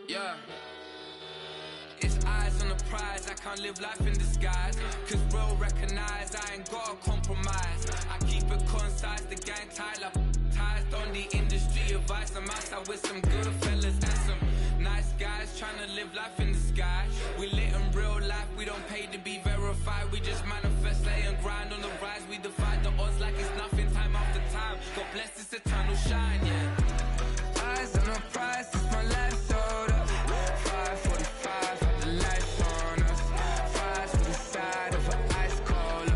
Yeah. It's eyes on the prize, I can't live life in disguise. Cause real recognize I ain't gotta compromise. I keep it concise, the gang tight like ties. On the industry advice, I'm outside with some good fellas and some nice guys trying to live life in the sky. We lit in real life, we don't pay to be verified. We just manifest, lay and grind on the rise. We defy the odds like it's nothing, time after time. God bless this eternal shine, yeah. Eyes on the prize, it's my life sold up. 5:45, the lights on us. Fries to the side of an ice cola.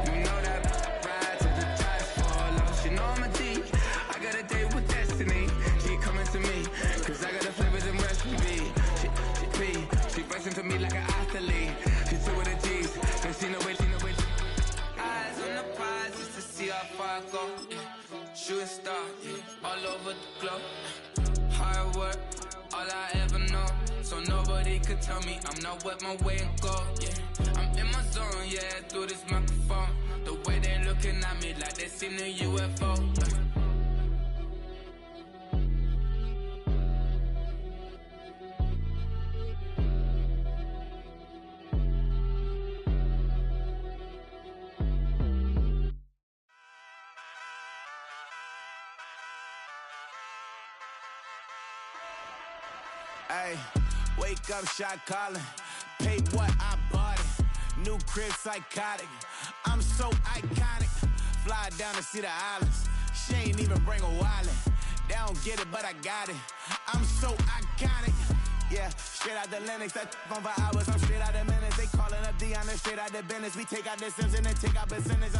You know that ride till the tires fall off. She know I'm a D, I got a date with destiny. She coming to me, cause I got the flavors and recipe. She racing to me like an athlete. She's two with the G's, and she know it. Eyes on the prize just to see how far I go. Yeah. Shooting star, yeah. All over the globe. Hard work, all I ever know. So nobody could tell me I'm not wet my way and go. Yeah, I'm in my zone, yeah, through this microphone. The way they looking at me like they seen a UFO. Ay, wake up, shot calling. Pay what I bought it. New crib, psychotic. I'm so iconic. Fly down to see the islands. She ain't even bring a wallet. They don't get it, but I got it. I'm so iconic. Yeah, straight out the Lennox, that on for hours. I'm straight out the minutes. They calling up Dion, straight out the business. We take out the Sims and then take out percentage.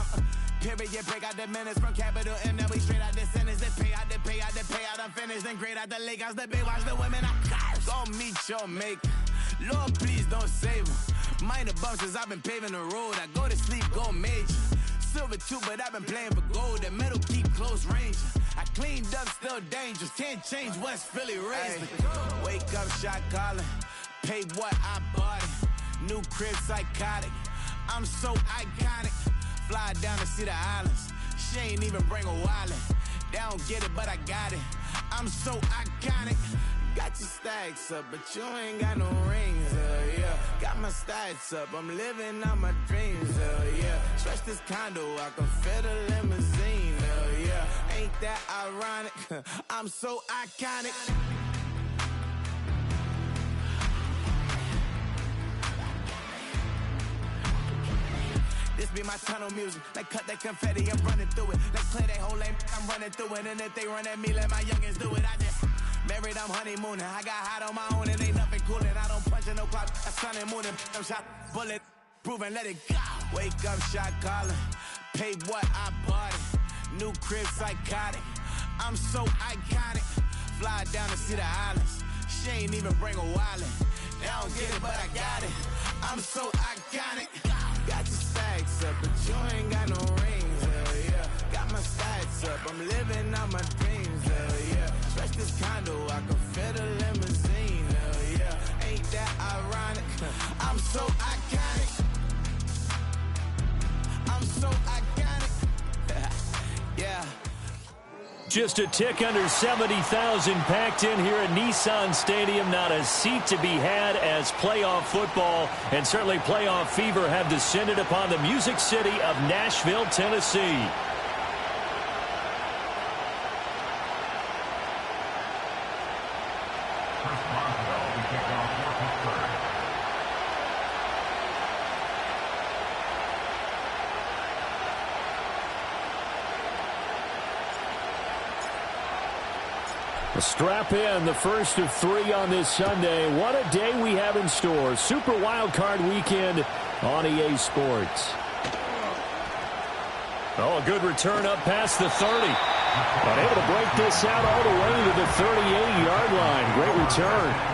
Period, break out the minutes from capital M. Now we straight out the sentence. They pay out, they pay out, they pay out. I'm finished. Then grade out the Lakers, the Bay, watch the women. I curse. Go meet your maker. Lord, please don't save them. Minor bumps as I've been paving the road. I go to sleep, go major. Silver too, but I've been playing for gold. The metal keep close range. I cleaned up, still dangerous. Can't change West Philly raised. Wake up, shot calling. Pay what I bought it. New crib, psychotic. I'm so iconic. Fly down to see the islands. She ain't even bring a wallet. They don't get it, but I got it. I'm so iconic. Got your stacks up, but you ain't got no rings, yeah. Got my stats up, I'm living out my dreams, yeah. Stretch this condo, I can fit a limousine, yeah. Ain't that ironic? I'm so iconic. This be my tunnel music. Like cut that confetti, I'm running through it. Like clear that whole lane, I'm running through it. And if they run at me, let my youngins do it. I just married, I'm honeymooning. I got hot on my own and ain't nothing coolin'. I don't punch in no clock, I sun and moonin'. I'm shot, bullet, proven, let it go. Wake up, shot calling. Pay what I bought it. New crib, psychotic. I'm so iconic. Fly down to see the islands. She ain't even bring a wallet. They don't get it, but I got it. I'm so iconic. Got your stacks up, but you ain't got no rings, yeah. Got my stacks up, I'm living out my dreams, yeah. Stretch this condo, I can fit a limousine, yeah. Ain't that ironic? I'm so iconic. I'm so iconic. Yeah. Just a tick under 70,000 packed in here at Nissan Stadium. Not a seat to be had as playoff football and certainly playoff fever have descended upon the Music City of Nashville, Tennessee. Strap in, the first of 3 on this Sunday. What a day we have in store. Super Wild Card Weekend on EA Sports. Oh, a good return up past the 30. But able to break this out all the way to the 38-yard line. Great return.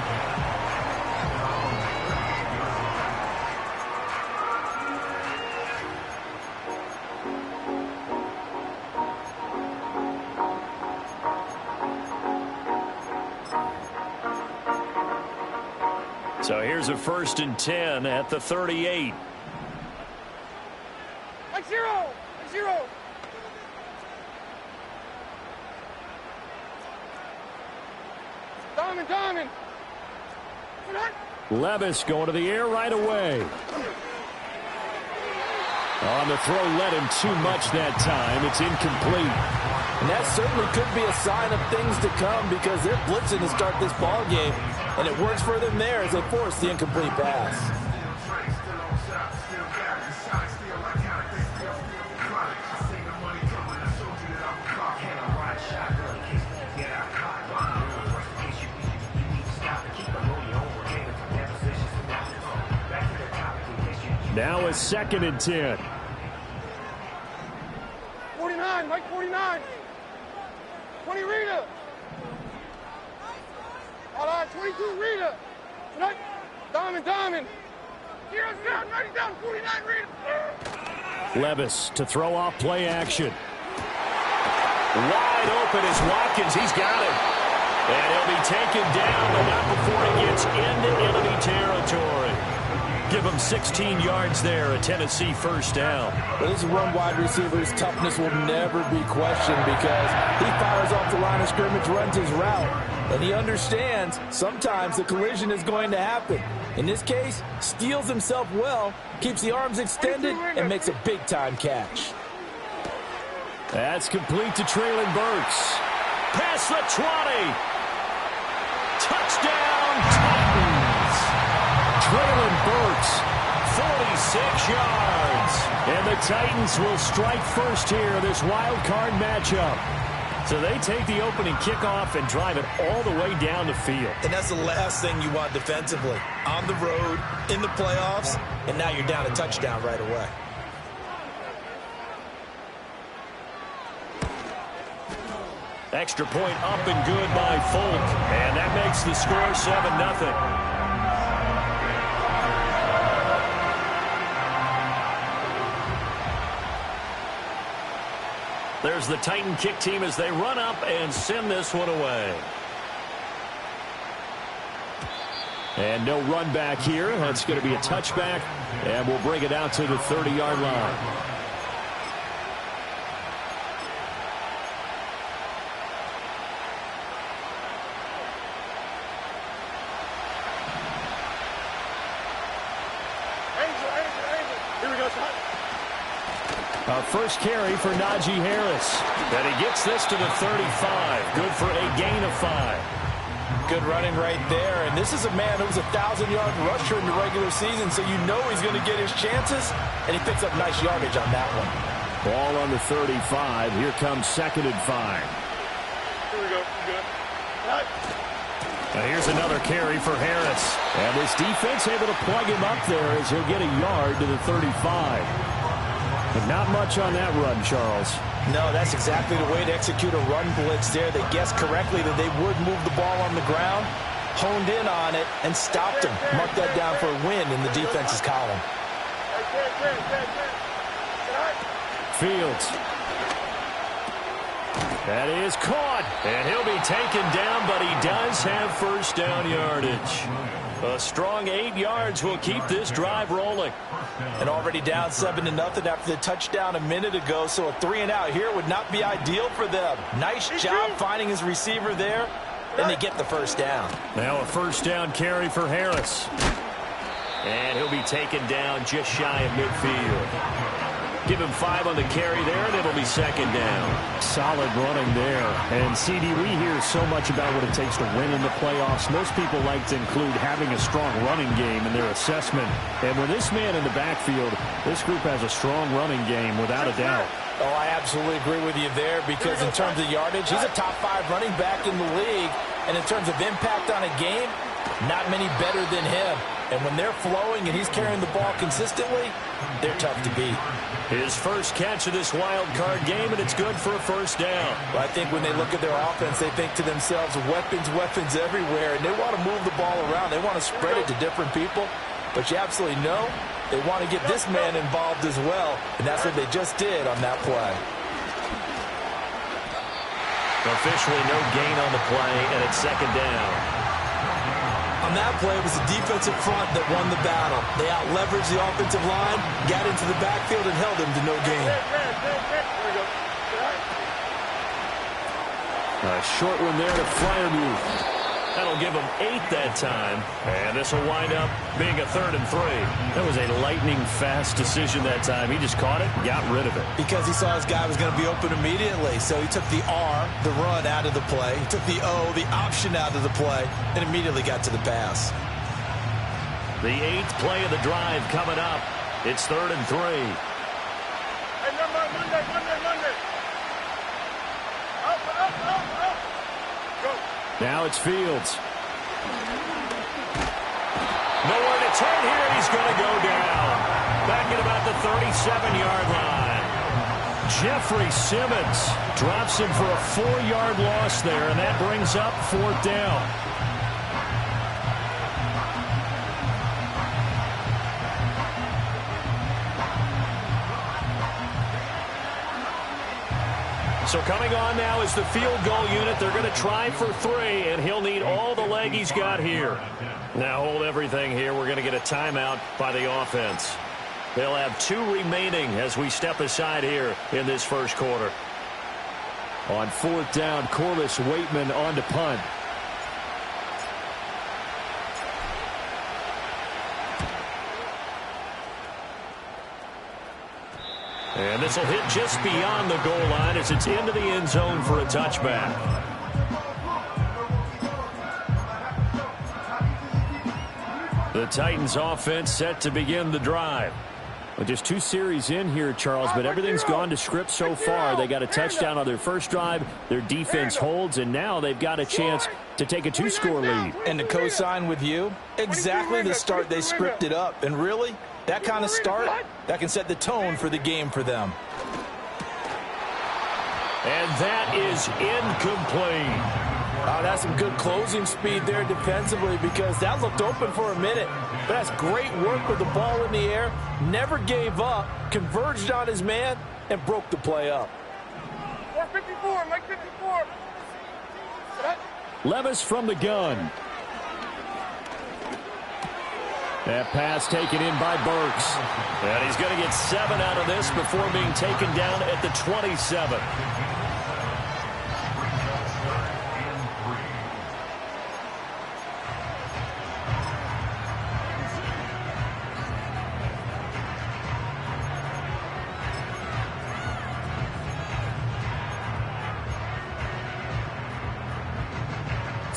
So here's a 1st and 10 at the 38. 0. Diamond. Levis going to the air right away. On the throw, led him too much that time. It's incomplete. And that certainly could be a sign of things to come because they're blitzing to start this ball game, and it works for them there as they force the incomplete pass. Now it's 2nd and 10. 49, Mike 49. 20 Rita. All right, 22 Rita. Tonight, Diamond. Heroes down, ready down, 49 Rita. Levis to throw off play action. Wide open is Watkins. He's got it. And he'll be taken down, but not before he gets into enemy territory. Give him 16 yards there, a Tennessee first down. But this run wide receiver's toughness will never be questioned because he fires off the line of scrimmage, runs his route, and he understands sometimes the collision is going to happen. In this case, steals himself well, keeps the arms extended, and makes a big-time catch. That's complete to Treylon Burks. Past the 20. Touchdown, Titans. Treylon Burks, 46 yards. And the Titans will strike first here, this wild card matchup. So they take the opening kickoff and drive it all the way down the field. And that's the last thing you want defensively. On the road, in the playoffs, and now you're down a touchdown right away. Extra point up and good by Folk. And that makes the score 7-0. There's the Titan kick team as they run up and send this one away. And no run back here. That's going to be a touchback. And we'll bring it out to the 30-yard line. Our first carry for Najee Harris. And he gets this to the 35. Good for a gain of 5. Good running right there. And this is a man who was a 1,000-yard rusher in the regular season, so you know he's going to get his chances. And he picks up nice yardage on that one. Ball on the 35. Here comes 2nd and 5. Here we go. Good. Right. Now here's another carry for Harris. And this defense able to plug him up there as he'll get a yard to the 35. But not much on that run, Charles. No, that's exactly the way to execute a run blitz there. They guessed correctly that they would move the ball on the ground, honed in on it, and stopped him. Mark that down for a win in the defense's column. Fields. That is caught. And he'll be taken down, but he does have first down yardage. A strong 8 yards will keep this drive rolling. And already down 7-0 after the touchdown a minute ago, so a 3-and-out here would not be ideal for them. Nice job finding his receiver there, and they get the first down. Now a first down carry for Harris. And he'll be taken down just shy of midfield. Give him 5 on the carry there, and it'll be 2nd down. Solid running there. And, CD, we hear so much about what it takes to win in the playoffs. Most people like to include having a strong running game in their assessment. And with this man in the backfield, this group has a strong running game without a doubt. Oh, I absolutely agree with you there because in terms of yardage, he's a top 5 running back in the league. And in terms of impact on a game, not many better than him. And when they're flowing and he's carrying the ball consistently, they're tough to beat. His first catch of this wild card game, and it's good for a first down. Well, I think when they look at their offense, they think to themselves, weapons everywhere, and they want to move the ball around. They want to spread it to different people. But you absolutely know they want to get this man involved as well, and that's what they just did on that play. Officially no gain on the play, and it's 2nd down. On that play, it was the defensive front that won the battle. They out-leveraged the offensive line, got into the backfield, and held him to no gain. A short one there to Freiermuth. That'll give him 8 that time. And this will wind up being a 3rd and 3. That was a lightning-fast decision that time. He just caught it, got rid of it. Because he saw his guy was going to be open immediately. So he took the R, the run, out of the play. He took the O, the option, out of the play, and immediately got to the pass. The 8th play of the drive coming up. It's 3rd and 3. Hey, Monday. Up. Go. Now it's Fields. Nowhere to turn here. He's going to go down. Back at about the 37-yard line. Jeffrey Simmons drops him for a 4-yard loss there, and that brings up 4th down. So coming on now is the field goal unit. They're going to try for 3, and he'll need all the leg he's got here. Now hold everything here. We're going to get a timeout by the offense. They'll have 2 remaining as we step aside here in this first quarter. On 4th down, Corliss Waitman on to punt. And this will hit just beyond the goal line as it's into the end zone for a touchback. The Titans offense set to begin the drive. Well, just 2 series in here, Charles, but everything's gone to script so far. They got a touchdown on their first drive. Their defense holds, and now they've got a chance to take a 2-score lead. And to co-sign with you, exactly the start they scripted up. And really, that kind of start, that can set the tone for the game for them. And that is incomplete. Oh, that's some good closing speed there defensively because that looked open for a minute. But that's great work with the ball in the air. Never gave up, converged on his man, and broke the play up. 454, Mike 54. Levis from the gun. That pass taken in by Burks. And he's going to get 7 out of this before being taken down at the 27.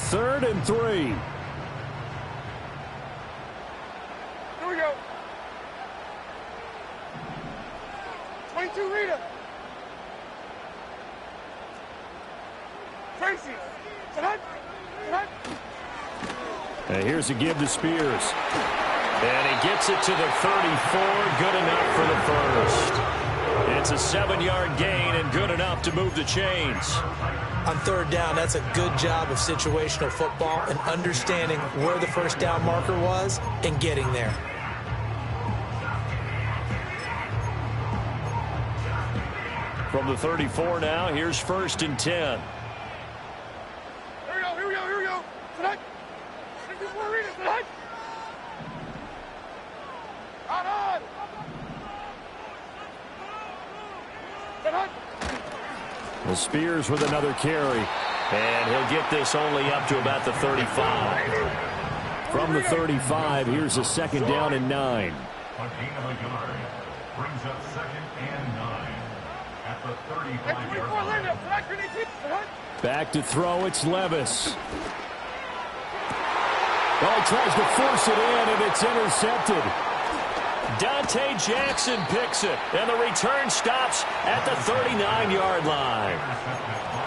Third and 3. Here we go. 22 Rita. Tracy. And here's a give to Spears. And he gets it to the 34. Good enough for the first. It's a 7-yard gain and good enough to move the chains. On 3rd down, that's a good job of situational football and understanding where the first down marker was and getting there. From the 34 now, here's 1st and 10. Here we go. Tonight. 54 Rita, tonight. On. Tonight. Well, Spears with another carry. And he'll get this only up to about the 35. From the 35, here's a 2nd down and 9. Brings up 2nd and 9 at the 35-yard line. Back to throw, it's Levis. Well, he tries to force it in, and it's intercepted. Dante Jackson picks it, and the return stops at the 39-yard line.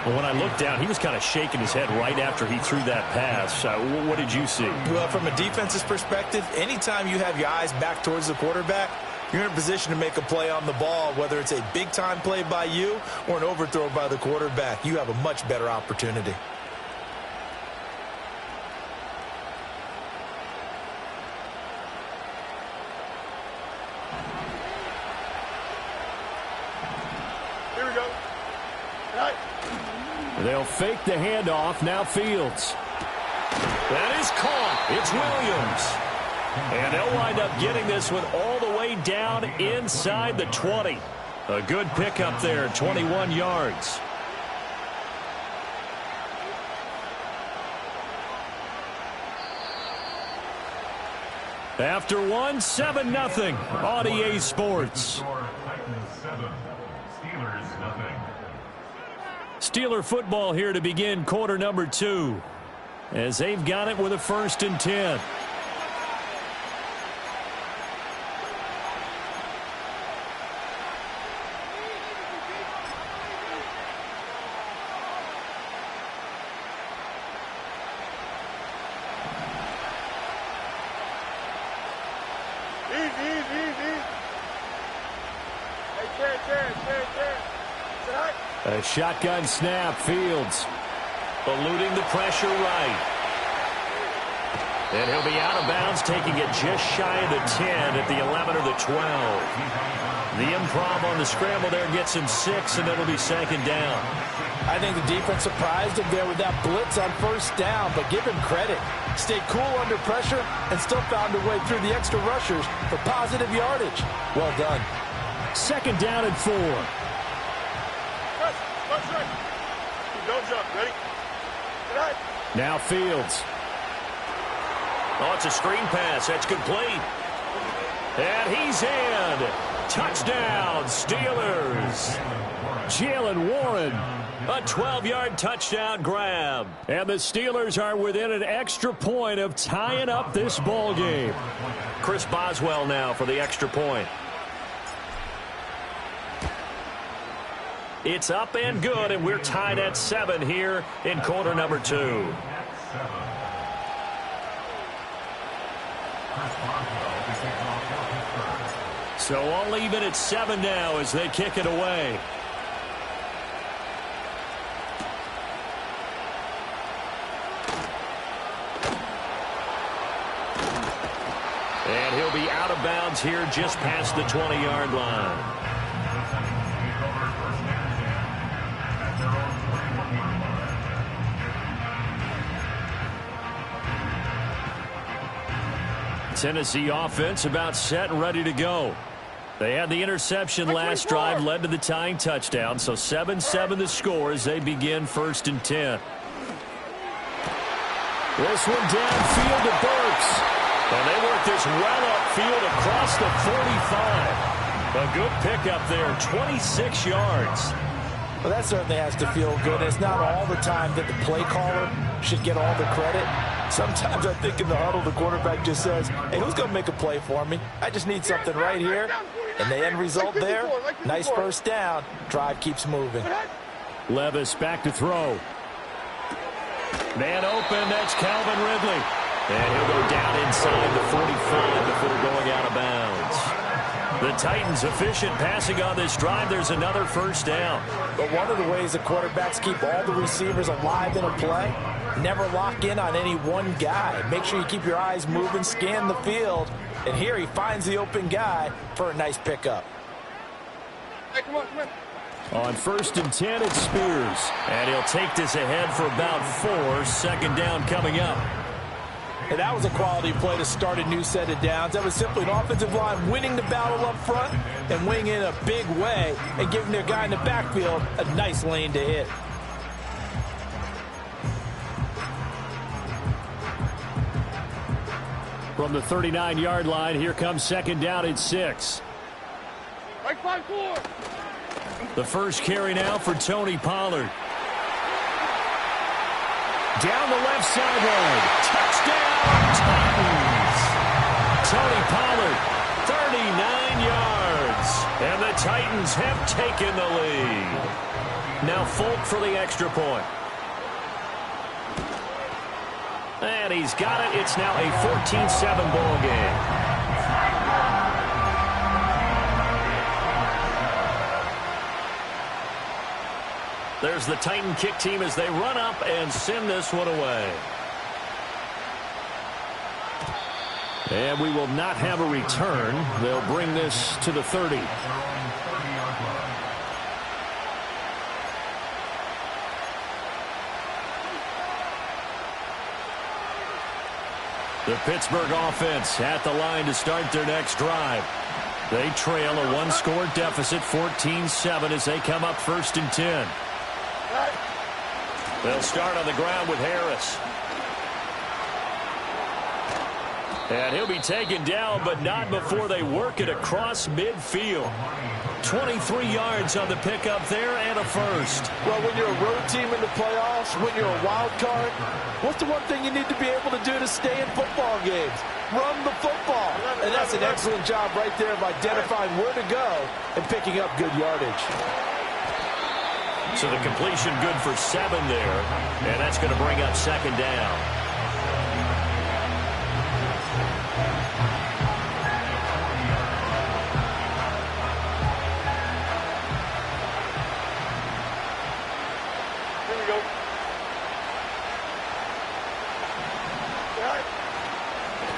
Well, when I looked down, he was kind of shaking his head right after he threw that pass. What did you see? Well, from a defense's perspective, anytime you have your eyes back towards the quarterback, you're in a position to make a play on the ball, whether it's a big-time play by you or an overthrow by the quarterback. You have a much better opportunity. Here we go. Right. They'll fake the handoff. Now Fields. That is caught. It's Williams. And they'll wind up getting this one all the way down inside the 20. A good pickup there, 21 yards. After one, 7-0 on EA Sports. Titans 7, Steelers nothing. Steeler football here to begin quarter number 2, as they've got it with a 1st and 10. A shotgun snap, Fields eluding the pressure right. And he'll be out of bounds, taking it just shy of the 10 at the 11 or the 12. The improv on the scramble there gets him 6, and it'll be 2nd down. I think the defense surprised him there with that blitz on 1st down, but give him credit. Stayed cool under pressure and still found a way through the extra rushers for positive yardage. Well done. 2nd down and 4. Don't jump. Ready? Now Fields. Oh, it's a screen pass. That's complete. And he's in. Touchdown, Steelers. Jaylen Warren. A 12-yard touchdown grab. And the Steelers are within an extra point of tying up this ball game. Chris Boswell now for the extra point. It's up and good, and we're tied at 7 here in quarter number 2. So all even at 7 now as they kick it away. And he'll be out of bounds here just past the 20-yard line. Tennessee offense about set and ready to go. They had the interception last drive, led to the tying touchdown. So 7-7 the score as they begin 1st and 10. This one downfield to Burks. And they work this well upfield across the 45. A good pickup there, 26 yards. Well, that certainly has to feel good. It's not all the time that the play caller should get all the credit. Sometimes I think in the huddle, the quarterback just says, hey, who's going to make a play for me? I just need something right here. And the end result there, nice 1st down. Drive keeps moving. Levis back to throw. Man open, that's Calvin Ridley. And he'll go down inside the 45 before going out of bounds. The Titans efficient passing on this drive. There's another 1st down. But one of the ways the quarterbacks keep all the receivers alive in a play, never lock in on any one guy. Make sure you keep your eyes moving, scan the field. And here he finds the open guy for a nice pickup. Hey, come on. On 1st and 10, it's Spears. And he'll take this ahead for about 4. 2nd down coming up. And that was a quality play to start a new set of downs. That was simply an offensive line winning the battle up front and winning in a big way and giving their guy in the backfield a nice lane to hit. From the 39-yard line, here comes 2nd down at 6. Right 5-4. The first carry now for Tony Pollard. Down the left sideline. Touchdown, Titans. Tony Pollard, 39 yards. And the Titans have taken the lead. Now Folk for the extra point. And he's got it. It's now a 14-7 ball game. There's the Titan kick team as they run up and send this one away. And we will not have a return. They'll bring this to the 30. The Pittsburgh offense at the line to start their next drive. They trail a one-score deficit, 14-7, as they come up 1st and 10. They'll start on the ground with Harris. And he'll be taken down, but not before they work it across midfield. 23 yards on the pickup there and a first. Well, when you're a road team in the playoffs, when you're a wild card, what's the one thing you need to be able to do to stay in football games? Run the football. And that's an excellent job right there of identifying where to go and picking up good yardage. So the completion good for 7 there, and that's going to bring up second down.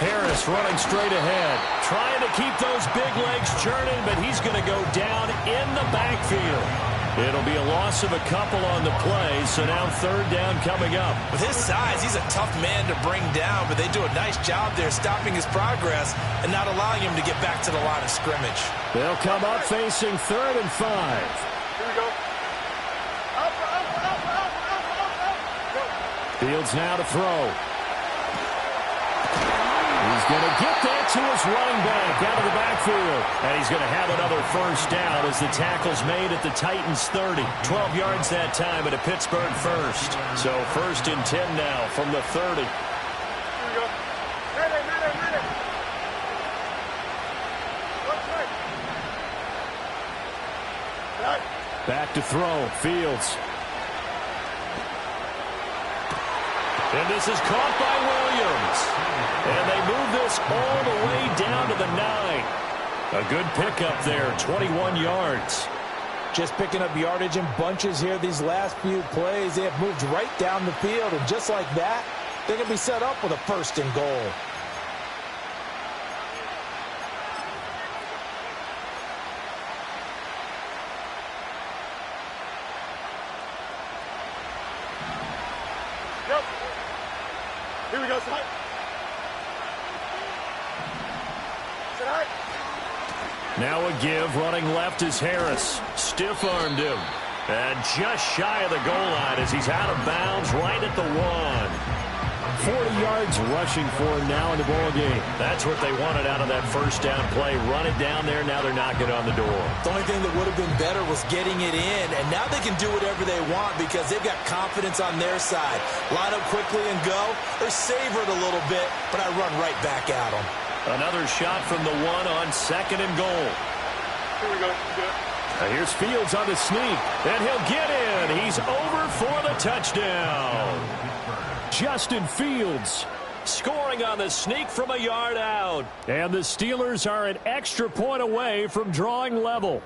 Harris running straight ahead, trying to keep those big legs churning, but he's going to go down in the backfield. It'll be a loss of a couple on the play, so now third down coming up. With his size, he's a tough man to bring down, but they do a nice job there stopping his progress and not allowing him to get back to the line of scrimmage. They'll come up facing 3rd and 5. Here we go. Fields now to throw. He's going to get that to his running back out of the backfield. And he's going to have another first down as the tackle's made at the Titans 30. 12 yards that time at a Pittsburgh first. So 1st and 10 now from the 30. Here we go. Ready. Right. Back to throw. Fields. And this is caught by Williams. And they move this all the way down to the 9. A good pickup there, 21 yards. Just picking up yardage in bunches here these last few plays. They have moved right down the field, and just like that, they're going to be set up with a 1st and goal. Yep. Here we go, Slide. Now a give, running left is Harris. Stiff-armed him. And just shy of the goal line as he's out of bounds right at the 1. 40 yards rushing for him now in the ball game. That's what they wanted out of that first down play. Run it down there, now they're knocking on the door. The only thing that would have been better was getting it in, and now they can do whatever they want because they've got confidence on their side. Line up quickly and go, or savor it a little bit, but I run right back at them. Another shot from the 1 on 2nd and goal. Here we go. Here's Fields on the sneak, and he'll get in. He's over for the touchdown. Justin Fields scoring on the sneak from a yard out. And the Steelers are an extra point away from drawing level.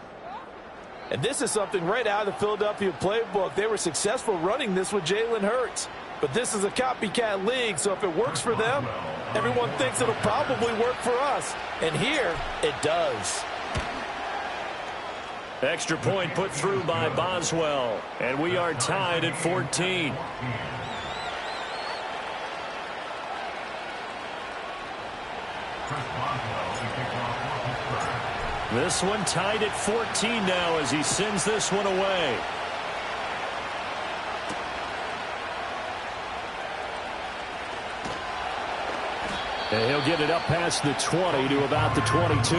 And this is something right out of the Philadelphia playbook. They were successful running this with Jalen Hurts. But this is a copycat league, so if it works for them, everyone thinks it'll probably work for us. And here, it does. Extra point put through by Boswell. And we are tied at 14. This one tied at 14 now as he sends this one away. And he'll get it up past the 20 to about the 22.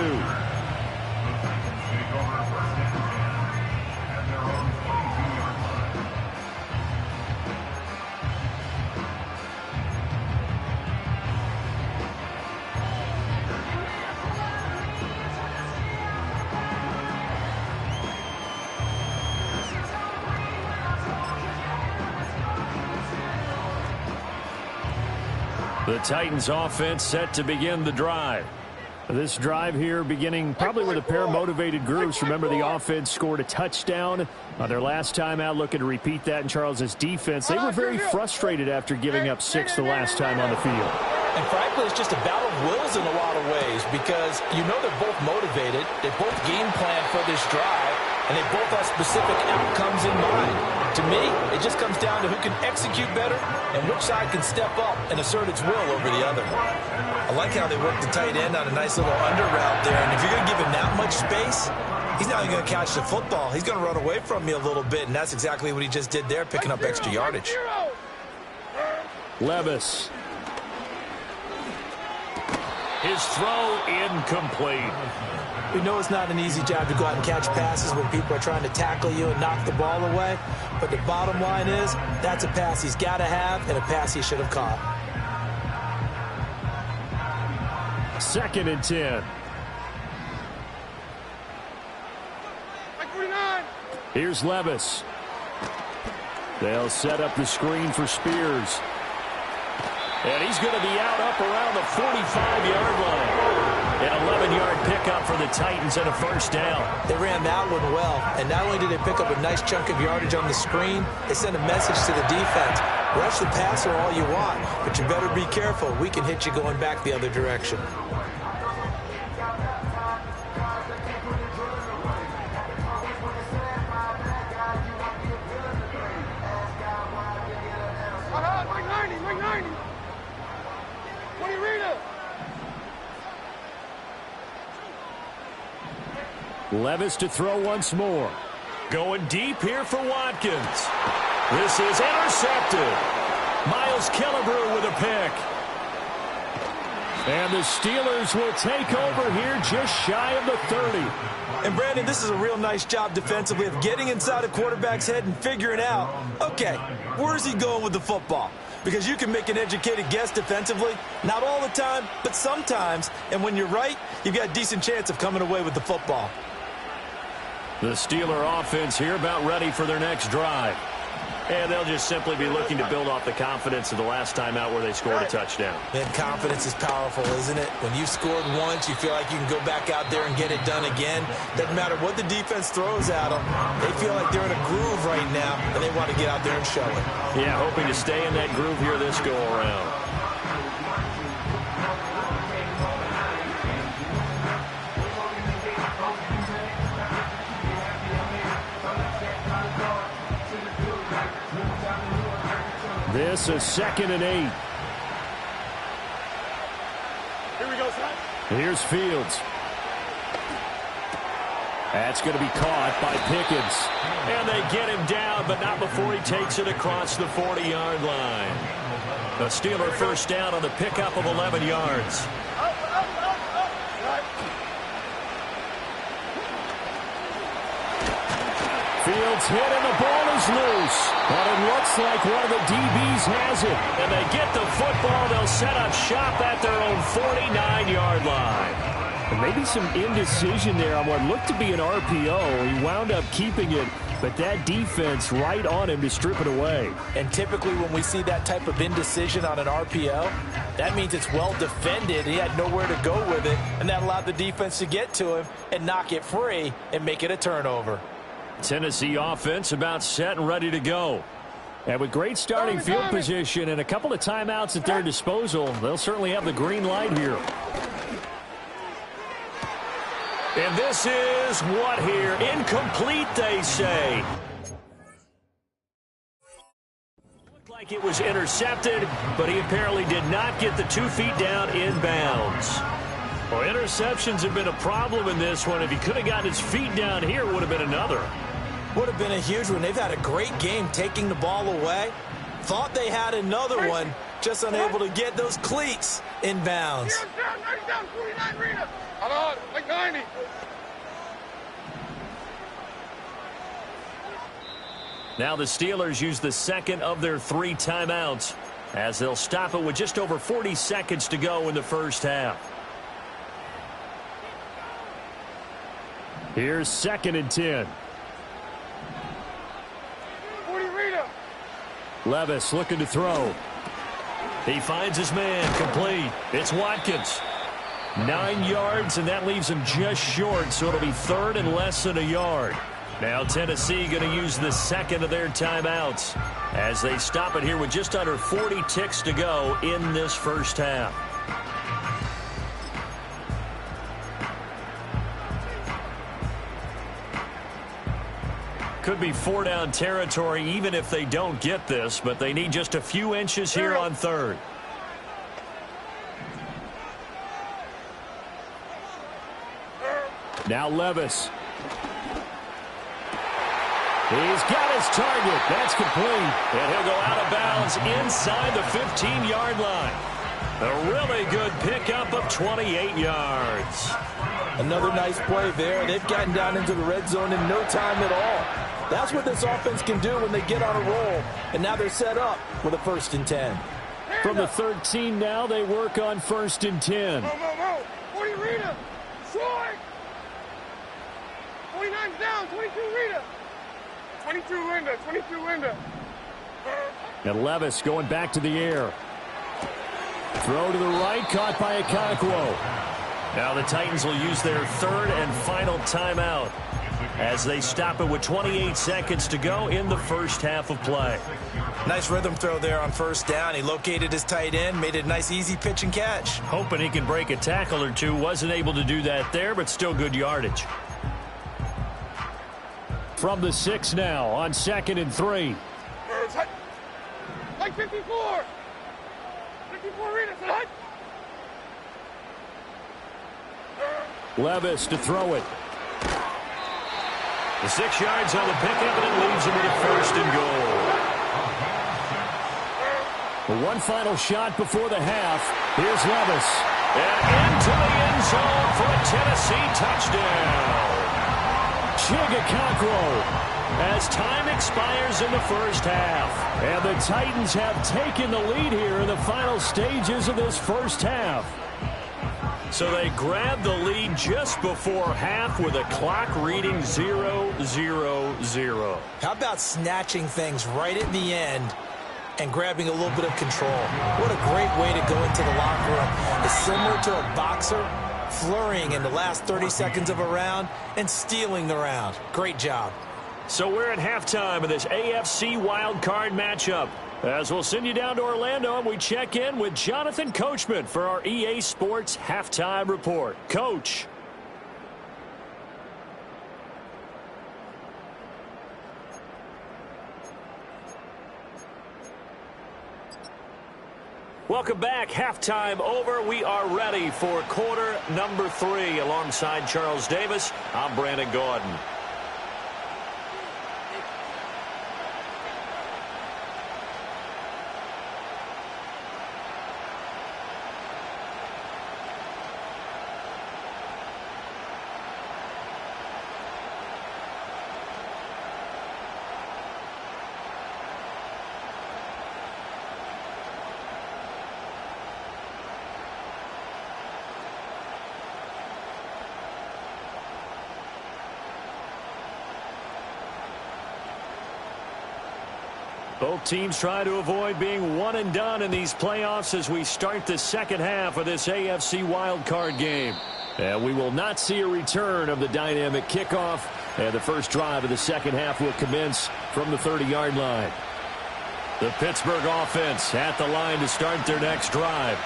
The Titans offense set to begin the drive. This drive here beginning probably with a pair of motivated groups. Remember, the offense scored a touchdown on their last time out, looking to repeat that in Charles's defense. They were very frustrated after giving up 6 the last time on the field. And frankly, it's just a battle of wills in a lot of ways because you know they're both motivated. They both game plan for this drive, and they both have specific outcomes in mind. To me, it just comes down to who can execute better and which side can step up and assert its will over the other. I like how they work the tight end on a nice little under route there, and if you're going to give him that much space, he's not even going to catch the football. He's going to run away from you a little bit, and that's exactly what he just did there, picking up extra yardage. Levis. His throw incomplete. We know it's not an easy job to go out and catch passes when people are trying to tackle you and knock the ball away. But the bottom line is, that's a pass he's got to have and a pass he should have caught. 2nd and 10. Here's Levis. They'll set up the screen for Spears. And he's going to be out up around the 45-yard line. An 11-yard pickup for the Titans and a first down. They ran that one well, and not only did they pick up a nice chunk of yardage on the screen, they sent a message to the defense. Rush the passer all you want, but you better be careful. We can hit you going back the other direction. Levis to throw once more. Going deep here for Watkins. This is intercepted. Miles Killebrew with a pick. And the Steelers will take over here just shy of the 30. And, Brandon, this is a real nice job defensively of getting inside a quarterback's head and figuring out, okay, where's he going with the football? Because you can make an educated guess defensively, not all the time, but sometimes. And when you're right, you've got a decent chance of coming away with the football. The Steeler offense here about ready for their next drive. And they'll just simply be looking to build off the confidence of the last time out where they scored a touchdown. Man, confidence is powerful, isn't it? When you've scored once, you feel like you can go back out there and get it done again. Doesn't matter what the defense throws at them. They feel like they're in a groove right now, and they want to get out there and show it. Yeah, hoping to stay in that groove here this go-around. This is 2nd and 8. Here we go, son. Here's Fields. That's going to be caught by Pickens. And they get him down, but not before he takes it across the 40-yard line. The Steeler first down on the pickup of 11 yards. Fields hit and the ball is loose. But it looks like one of the DBs has it. And they get the football. They'll set up shop at their own 49-yard line. And maybe some indecision there on what looked to be an RPO. He wound up keeping it, but that defense right on him to strip it away. And typically when we see that type of indecision on an RPO, that means it's well defended. He had nowhere to go with it, and that allowed the defense to get to him and knock it free and make it a turnover. Tennessee offense about set and ready to go. And with great starting field position and a couple of timeouts at their disposal, they'll certainly have the green light here. And this is what here? Incomplete, they say. Looked like it was intercepted, but he apparently did not get the 2 feet down inbounds. Well, interceptions have been a problem in this one. If he could have gotten his feet down here, it would have been another. Would have been a huge one. They've had a great game taking the ball away. Thought they had another one, just unable to get those cleats inbounds. Down, 49 Rita. Hold on, like 90. Now the Steelers use the second of their 3 timeouts as they'll stop it with just over 40 seconds to go in the first half. Here's 2nd and 10. 40 Rita. Levis looking to throw. He finds his man, complete. It's Watkins. 9 yards, and that leaves him just short, so it'll be 3rd and less than a yard. Now Tennessee going to use the second of their timeouts as they stop it here with just under 40 ticks to go in this first half. Could be 4-down territory even if they don't get this, but they need just a few inches here on 3rd. Now Levis. He's got his target. That's complete. And he'll go out of bounds inside the 15-yard line. A really good pickup of 28 yards. Another nice play there. They've gotten down into the red zone in no time at all. That's what this offense can do when they get on a roll. And now they're set up with a 1st and 10. From the 13 now, they work on 1st and 10. 40 Rita. Short. 29's down. 22 Rita. 22 Linda. 22 Linda. And Levis going back to the air. Throw to the right, caught by Okonkwo. Now the Titans will use their 3rd and final timeout as they stop it with 28 seconds to go in the first half of play. Nice rhythm throw there on 1st down. He located his tight end, made it a nice easy pitch and catch. Hoping he can break a tackle or two. Wasn't able to do that there, but still good yardage. From the 6 now on 2nd and 3. Like 54. 54 Rita. Levis to throw it. The 6 yards on the pickup, and it leaves him with a 1st and goal. One final shot before the half. Here's Levis. And into the end zone for a Tennessee touchdown. Chig Okonkwo as time expires in the first half. And the Titans have taken the lead here in the final stages of this first half. So they grab the lead just before half with a clock reading 0-0-0. How about snatching things right at the end and grabbing a little bit of control? What a great way to go into the locker room. It's similar to a boxer flurrying in the last 30 seconds of a round and stealing the round. Great job. So we're at halftime of this AFC wildcard matchup. As we'll send you down to Orlando, and we check in with Jonathan Coachman for our EA Sports Halftime Report. Coach. Welcome back. Halftime over. We are ready for quarter number 3. Alongside Charles Davis, I'm Brandon Gordon. Both teams try to avoid being one and done in these playoffs as we start the second half of this AFC wildcard game. And we will not see a return of the dynamic kickoff. And the first drive of the second half will commence from the 30-yard line. The Pittsburgh offense at the line to start their next drive.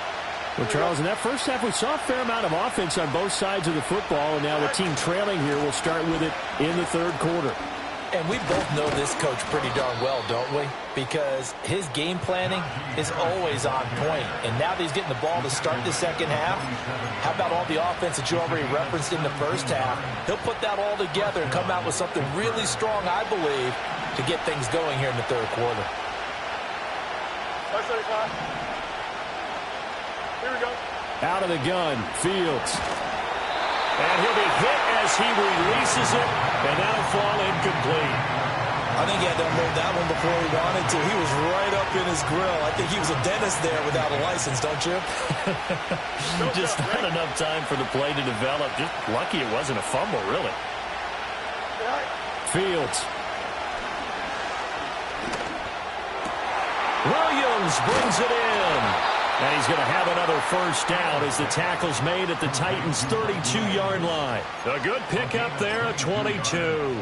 Well, Charles, in that first half, we saw a fair amount of offense on both sides of the football. And now the team trailing here will start with it in the third quarter. And we both know this coach pretty darn well, don't we? Because his game planning is always on point. And now that he's getting the ball to start the second half, how about all the offense that you already referenced in the first half? He'll put that all together and come out with something really strong, I believe, to get things going here in the third quarter. Here we go. Out of the gun, Fields. And he'll be hit as he releases it, and that'll fall incomplete. I think he had to unload that one before he wanted to. He was right up in his grill. I think he was a dentist there without a license, don't you? Just not enough time for the play to develop. Just lucky it wasn't a fumble, really. Fields. Williams brings it in. And he's going to have another first down as the tackle's made at the Titans' 32-yard line. A good pickup there at 22.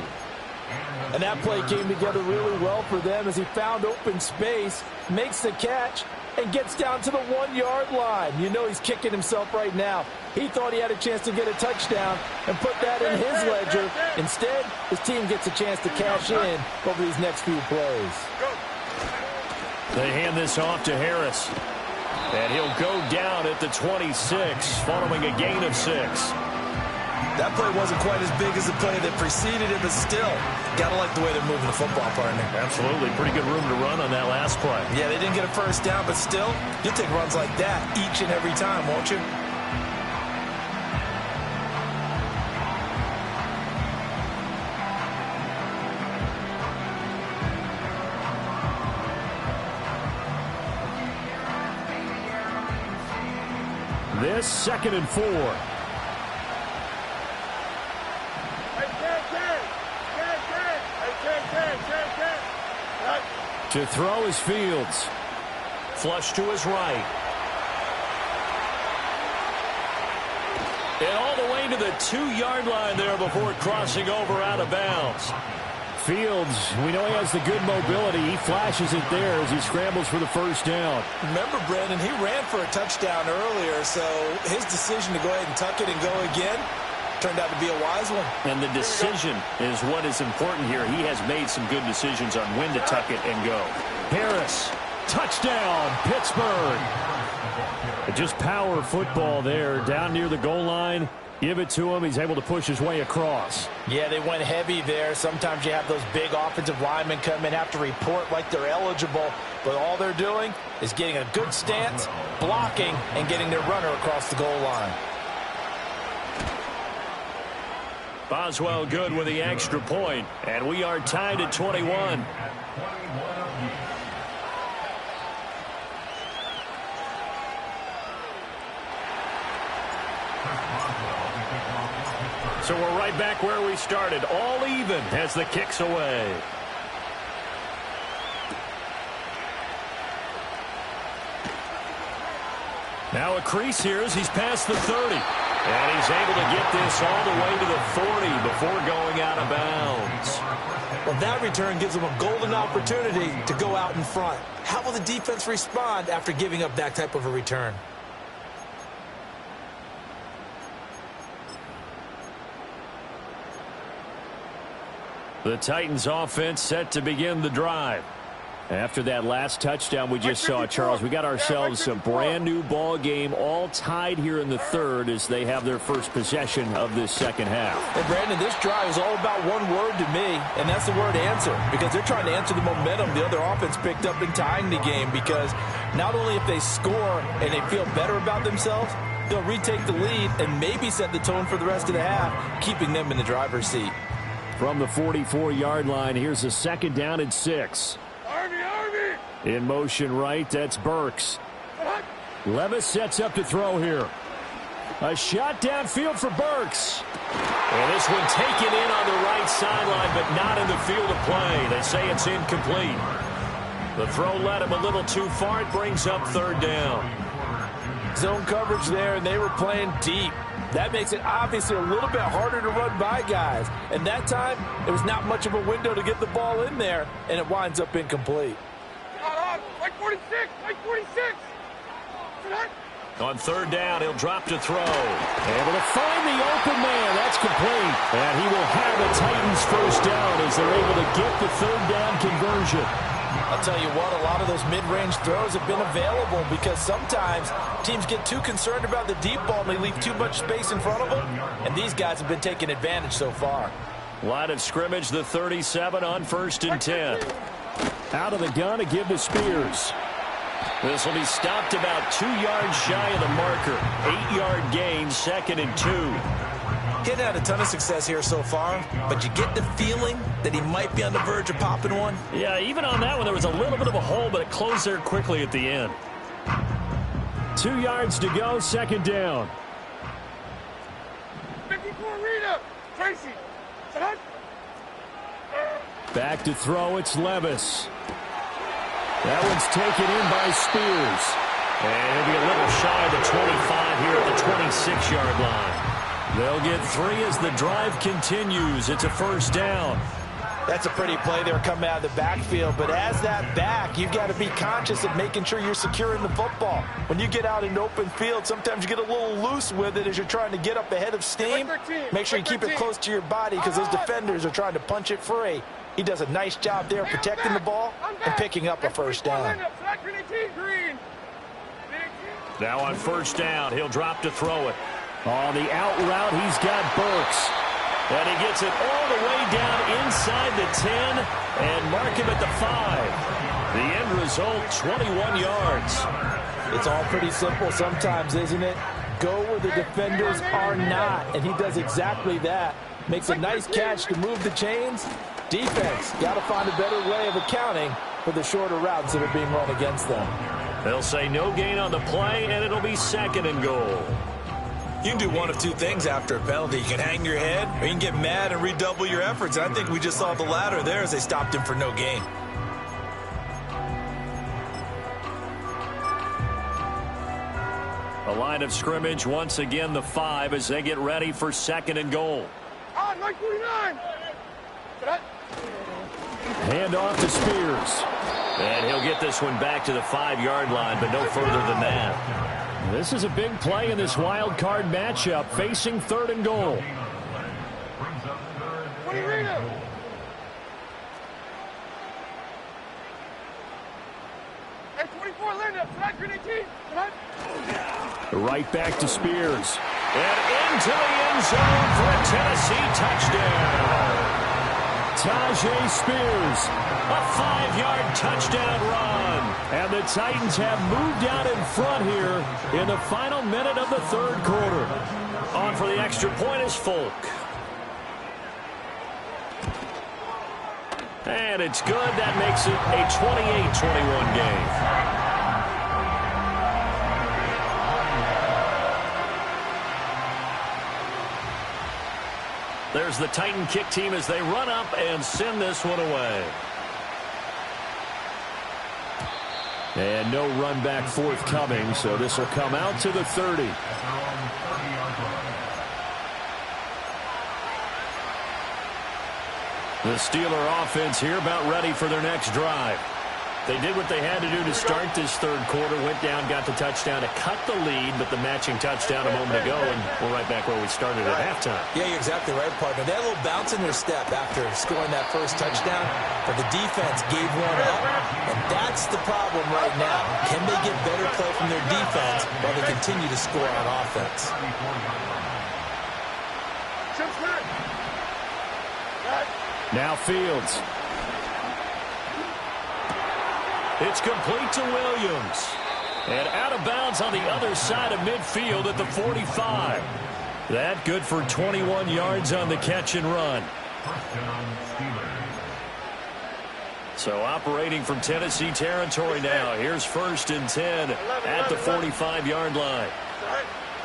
And that play came together really well for them as he found open space, makes the catch, and gets down to the 1-yard line. You know he's kicking himself right now. He thought he had a chance to get a touchdown and put that in his ledger. Instead, his team gets a chance to cash in over these next few plays. They hand this off to Harris. And he'll go down at the 26 following a gain of 6. That play wasn't quite as big as the play that preceded it, but still, got to like the way they're moving the football, partner. Absolutely. Pretty good room to run on that last play. Yeah, they didn't get a first down, but still, you'll take runs like that each and every time, won't you? This 2nd and 4. To throw is Fields. Flush to his right. And all the way to the 2-yard line there before crossing over out of bounds. Fields, we know he has the good mobility. He flashes it there as he scrambles for the first down. Remember, Brandon, he ran for a touchdown earlier, so his decision to go ahead and tuck it and go again turned out to be a wise one. And the decision is what is important here. He has made some good decisions on when to tuck it and go. Harris, touchdown, Pittsburgh. Just power football there, down near the goal line. Give it to him. He's able to push his way across. Yeah, they went heavy there. Sometimes you have those big offensive linemen come in, have to report like they're eligible, but all they're doing is getting a good stance, blocking, and getting their runner across the goal line. Boswell good with the extra point, and we are tied at 21. So we're right back where we started, all even as the kick's away. Now a crease here as he's past the 30. And he's able to get this all the way to the 40 before going out of bounds. Well, that return gives them a golden opportunity to go out in front. How will the defense respond after giving up that type of a return? The Titans offense set to begin the drive. After that last touchdown we just saw, Charles, we got ourselves a brand new ball game, all tied here in the third as they have their first possession of this second half. And Brandon, this drive is all about one word to me, and that's the word answer, because they're trying to answer the momentum the other offense picked up in tying the game, because not only if they score and they feel better about themselves, they'll retake the lead and maybe set the tone for the rest of the half, keeping them in the driver's seat. From the 44-yard line, here's a 2nd down and 6. In motion right, that's Burks. Levis sets up to throw here. A shot downfield for Burks. And this one taken in on the right sideline, but not in the field of play. They say it's incomplete. The throw led him a little too far. It brings up 3rd down. Zone coverage there, and they were playing deep. That makes it obviously a little bit harder to run by guys. And that time, it was not much of a window to get the ball in there, and it winds up incomplete. Like 46, like 46. On 3rd down, he'll drop to throw. Able to find the open man. That's complete. And he will have a Titans first down as they're able to get the 3rd down conversion. I'll tell you what, a lot of those mid-range throws have been available because sometimes teams get too concerned about the deep ball and they leave too much space in front of them. And these guys have been taking advantage so far. Line of scrimmage, the 37 on 1st and 10. Out of the gun to give to Spears. This will be stopped about 2 yards shy of the marker. 8-yard gain, 2nd and 2. He hadn't had a ton of success here so far, but you get the feeling that he might be on the verge of popping one. Yeah, even on that one, there was a little bit of a hole, but it closed there quickly at the end. 2 yards to go, 2nd down. 54 Rita. Tracy. Back to throw, it's Levis. That one's taken in by Spears. And he'll be a little shy of the 25 here at the 26-yard line. They'll get 3 as the drive continues. It's a 1st down. That's a pretty play there coming out of the backfield, but as that back, you've got to be conscious of making sure you're securing the football. When you get out in open field, sometimes you get a little loose with it as you're trying to get up ahead of steam. Make sure you keep it close to your body because those defenders are trying to punch it free. He does a nice job there protecting the ball and picking up a 1st down. Now on 1st down, he'll drop to throw it. On the out route, he's got Burks. And he gets it all the way down inside the 10 and mark him at the 5. The end result, 21 yards. It's all pretty simple sometimes, isn't it? Go where the defenders are not, and he does exactly that. Makes a nice catch to move the chains. Defense got to find a better way of accounting for the shorter routes that are being run against them. They'll say no gain on the play, and it'll be 2nd and goal. You can do one of two things after a penalty. You can hang your head, or you can get mad and redouble your efforts. And I think we just saw the latter there as they stopped him for no gain. A line of scrimmage, once again the 5 as they get ready for 2nd and goal. On, Mike 49. Hand off to Spears. And he'll get this one back to the 5-yard line, but no further than that. This is a big play in this wild card matchup, facing 3rd and goal. 20 Rita. Hey, 24 Linda. Tonight, green 18. Tonight. Right back to Spears. And into the end zone for a Tennessee touchdown. Tyjae Spears, a 5-yard touchdown run. And the Titans have moved out in front here in the final minute of the 3rd quarter. On for the extra point is Folk. And it's good. That makes it a 28-21 game. There's the Titan kick team as they run up and send this one away. And no run back forthcoming, so this will come out to the 30. The Steeler offense here about ready for their next drive. They did what they had to do to start this 3rd quarter, went down, got the touchdown to cut the lead, but the matching touchdown a moment ago, and we're right back where we started at halftime. Yeah, you're exactly right, partner. They had a little bounce in their step after scoring that first touchdown, but the defense gave one up, and that's the problem right now. Can they get better play from their defense while they continue to score on offense? Now Fields. It's complete to Williams. And out of bounds on the other side of midfield at the 45. That good for 21 yards on the catch and run. So operating from Tennessee territory now. Here's 1st and 10 at the 45-yard line.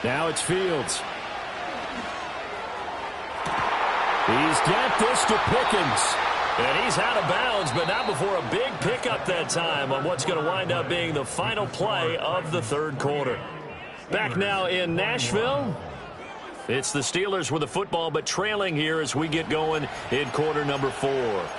Now it's Fields. He's got this to Pickens. And he's out of bounds, but not before a big pickup that time on what's going to wind up being the final play of the 3rd quarter. Back now in Nashville. It's the Steelers with the football, but trailing here as we get going in quarter number 4.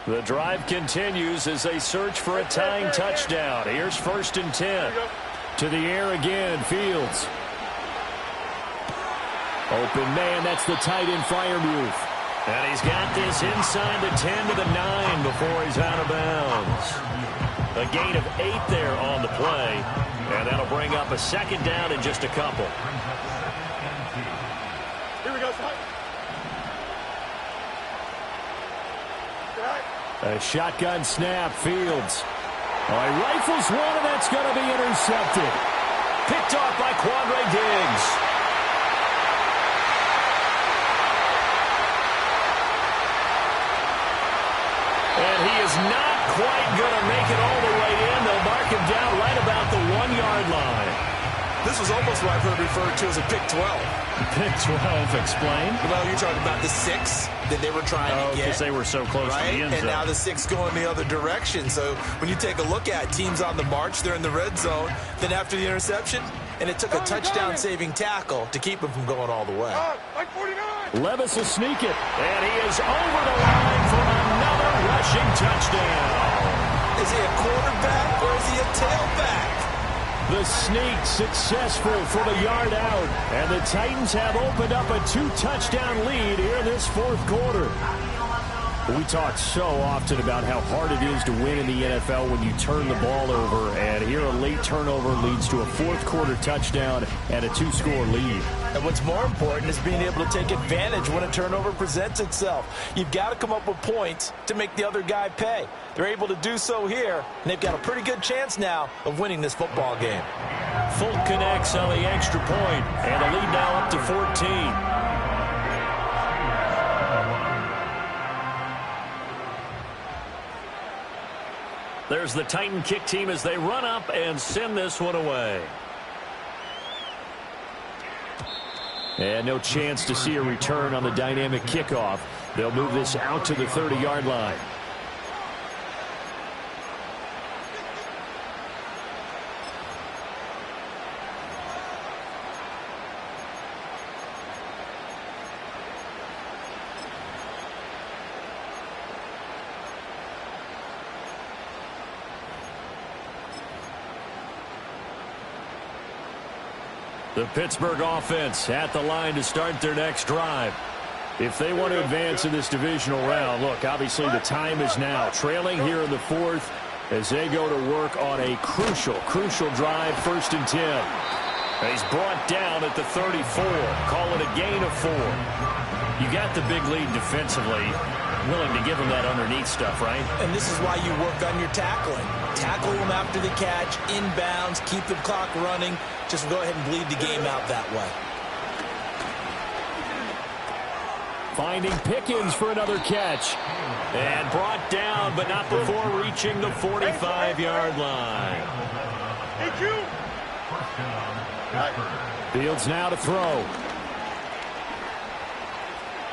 The drive continues as they search for a tying touchdown. Here's 1st and 10. To the air again, Fields. Open man, that's the tight end, Freiermuth. And he's got this inside the 10 to the 9 before he's out of bounds. A gain of 8 there on the play. And that'll bring up a 2nd down in just a couple. Here we go, son. A shotgun snap, Fields. Oh, he rifles one, and that's going to be intercepted. Picked off by Quandre Diggs. And he is not quite going to make it all the way in. They'll mark him down right about the 1-yard line. This was almost what I've heard referred to as a pick 12. Pick 12, explain. Well, you're talking about the 6 that they were trying to get. Because they were so close to the end zone. And now the 6 going the other direction. So when you take a look at teams on the march, they're in the red zone. Then after the interception, and it took a touchdown-saving tackle to keep him from going all the way. Like 49. Levis will sneak it. And he is over the line for another rushing touchdown. Is he a quarterback or is he a tailback? The sneak successful for the yard out. And the Titans have opened up a 2-touchdown lead here in this fourth quarter. We talk so often about how hard it is to win in the NFL when you turn the ball over. And here a late turnover leads to a fourth quarter touchdown and a 2-score lead. And what's more important is being able to take advantage when a turnover presents itself. You've got to come up with points to make the other guy pay. They're able to do so here, and they've got a pretty good chance now of winning this football game. Folk connects on the extra point, and the lead now up to 14. There's the Titan kick team as they run up and send this one away. And no chance to see a return on the dynamic kickoff. They'll move this out to the 30-yard line. The Pittsburgh offense at the line to start their next drive. If they want to advance in this divisional round, look, obviously the time is now. Trailing here in the fourth as they go to work on a crucial drive, 1st and 10. And he's brought down at the 34. Call it a gain of 4. You got the big lead defensively. Willing to give him that underneath stuff, right? And this is why you work on your tackling. Tackle them after the catch, inbounds, keep the clock running. Just go ahead and bleed the game out that way. Finding Pickens for another catch. And brought down, but not before reaching the 45-yard line. Fields now to throw.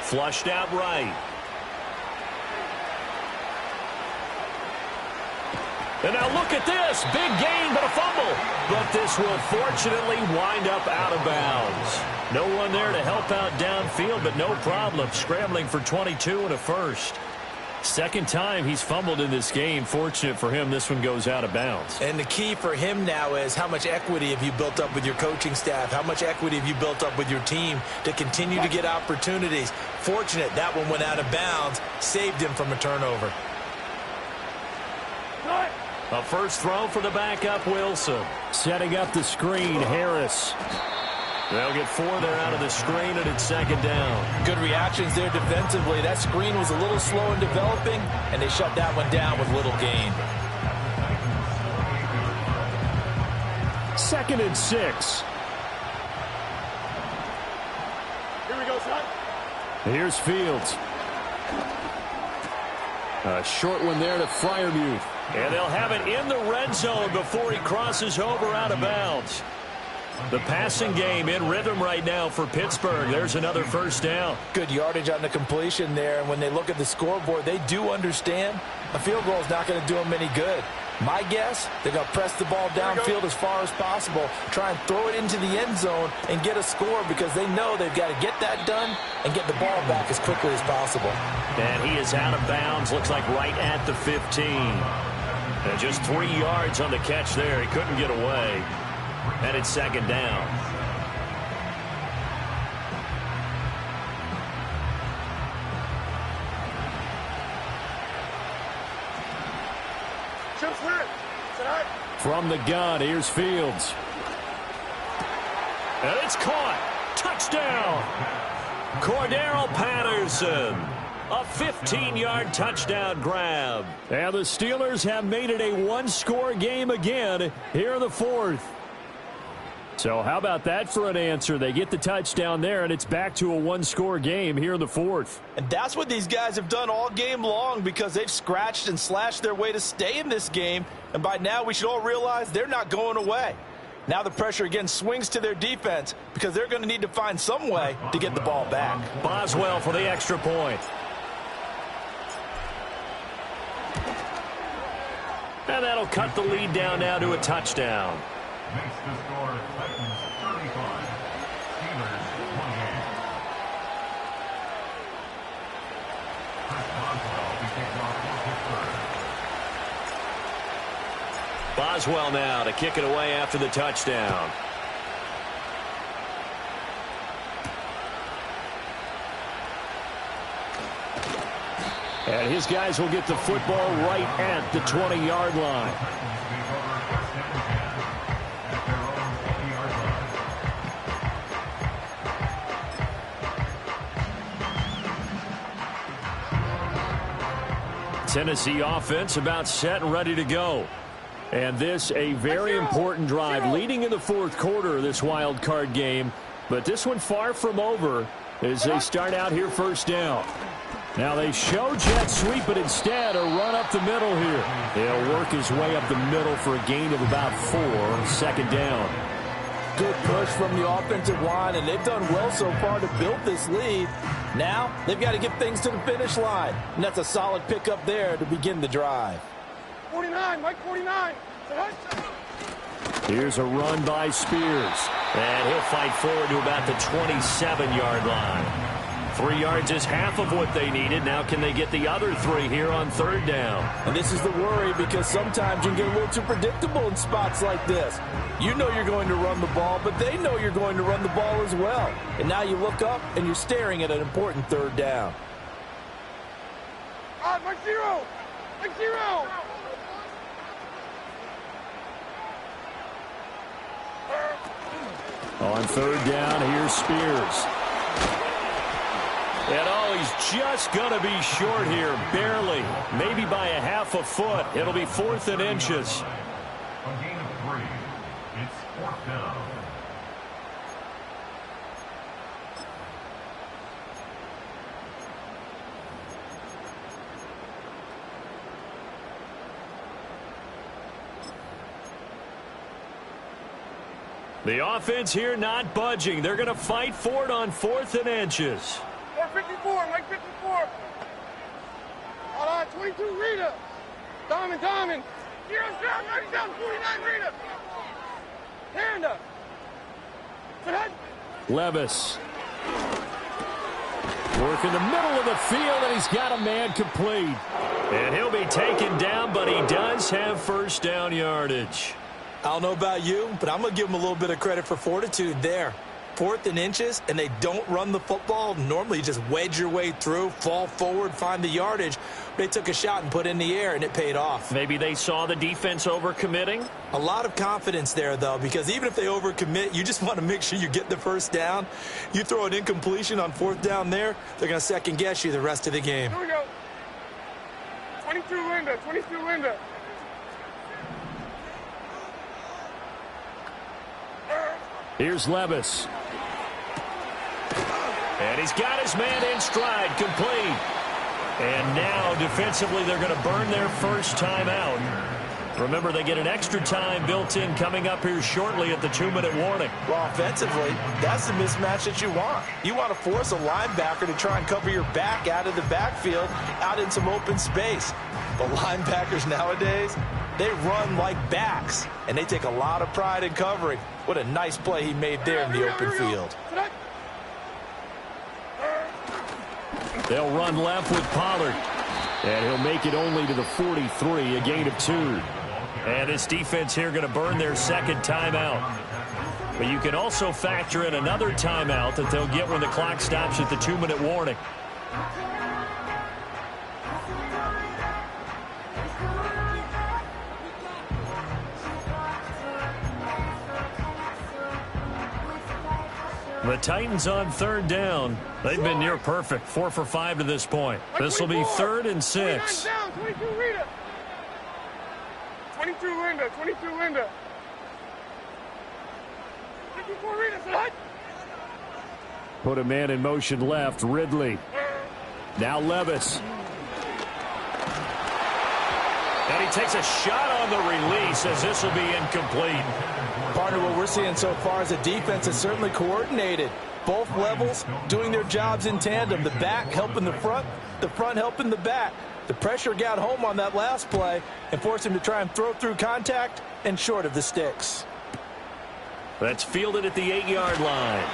Flushed out right. And now look at this. Big gain, but a fumble. But this will fortunately wind up out of bounds. No one there to help out downfield, but no problem. Scrambling for 22 and a first. Second time he's fumbled in this game. Fortunate for him, this one goes out of bounds. And the key for him now is how much equity have you built up with your coaching staff? How much equity have you built up with your team to continue to get opportunities? Fortunate that one went out of bounds. Saved him from a turnover. A first throw for the backup, Wilson. Setting up the screen, Harris. They'll get 4 there out of the screen, and it's 2nd down. Good reactions there defensively. That screen was a little slow in developing, and they shut that one down with little gain. 2nd and 6. Here we go, son. Here's Fields. A short one there to Freiermuth. And they'll have it in the red zone before he crosses over out of bounds. The passing game in rhythm right now for Pittsburgh. There's another first down. Good yardage on the completion there. And when they look at the scoreboard, they do understand a field goal is not going to do them any good. My guess, they're going to press the ball downfield as far as possible, try and throw it into the end zone and get a score because they know they've got to get that done and get the ball back as quickly as possible. And he is out of bounds, looks like right at the 15. And just 3 yards on the catch there. He couldn't get away. And it's 2nd down. From the gun, here's Fields. And it's caught. Touchdown. Cordero Patterson. A 15-yard touchdown grab. And the Steelers have made it a one-score game again here in the fourth. So how about that for an answer? They get the touchdown there, and it's back to a one-score game here in the fourth. And that's what these guys have done all game long because they've scratched and slashed their way to stay in this game. And by now we should all realize they're not going away. Now the pressure again swings to their defense because they're going to need to find some way to get the ball back. Boswell for the extra point. And that'll cut the lead down now to a touchdown. Makes the score Titans 35, Steelers 28. Chris Boswell to kick off for Boswell now to kick it away after the touchdown. And his guys will get the football right at the 20-yard line. Tennessee offense about set and ready to go. And this a very important drive leading in the fourth quarter of this wild card game. But this one far from over as they start out here first down. Now they show jet sweep, but instead a run up the middle here. He'll work his way up the middle for a gain of about 4, second down. Good push from the offensive line, and they've done well so far to build this lead. Now they've got to get things to the finish line, and that's a solid pickup there to begin the drive. 49, Mike 49. Here's a run by Spears, and he'll fight forward to about the 27-yard line. 3 yards is half of what they needed. Now can they get the other 3 here on third down? And this is the worry, because sometimes you can get a little too predictable in spots like this. You know you're going to run the ball, but they know you're going to run the ball as well. And now you look up and you're staring at an important third down. Mike 0. Mike 0. On third down, here's Spears. And he's just going to be short here, barely, maybe by a half a foot. It'll be 4th and inches. A gain of 3. It's 4th down. The offense here not budging. They're going to fight for it on 4th and inches. 54, Mike 54. Hold on, 22, Rita. Diamond. Heroes down, 90 down, 49, Rita. Hand up. Levis. Work in the middle of the field, and he's got a man complete. And he'll be taken down, but he does have first down yardage. I don't know about you, but I'm going to give him a little bit of credit for fortitude there. 4th and inches, and they don't run the football. Normally, you just wedge your way through, fall forward, find the yardage. They took a shot and put it in the air, and it paid off. Maybe they saw the defense overcommitting? A lot of confidence there, though, because even if they overcommit, you just want to make sure you get the first down. You throw an incompletion on 4th down there, they're going to second-guess you the rest of the game. Here we go. 22 Linda. Here's Levis. And he's got his man in stride, complete. And now, defensively, they're going to burn their first timeout. Remember, they get an extra time built in coming up here shortly at the 2-minute warning. Well, offensively, that's the mismatch that you want. You want to force a linebacker to try and cover your back out of the backfield, out in some open space. But linebackers nowadays, they run like backs, and they take a lot of pride in covering. What a nice play he made there in the open field. They'll run left with Pollard. And he'll make it only to the 43, a gain of 2. And this defense here going to burn their second timeout. But you can also factor in another timeout that they'll get when the clock stops at the 2-minute warning. The Titans on third down. They've been near perfect. 4 for 5 to this point. This will be 3rd and 6. 22 Rita. 22 Linda. 54 Rita, side. Put a man in motion left, Ridley. Now Levis. And he takes a shot on the release as this will be incomplete. Part of what we're seeing so far is a defense that's certainly coordinated. Both levels doing their jobs in tandem. The back helping the front helping the back. The pressure got home on that last play and forced him to try and throw through contact and short of the sticks. That's fielded at the 8-yard line.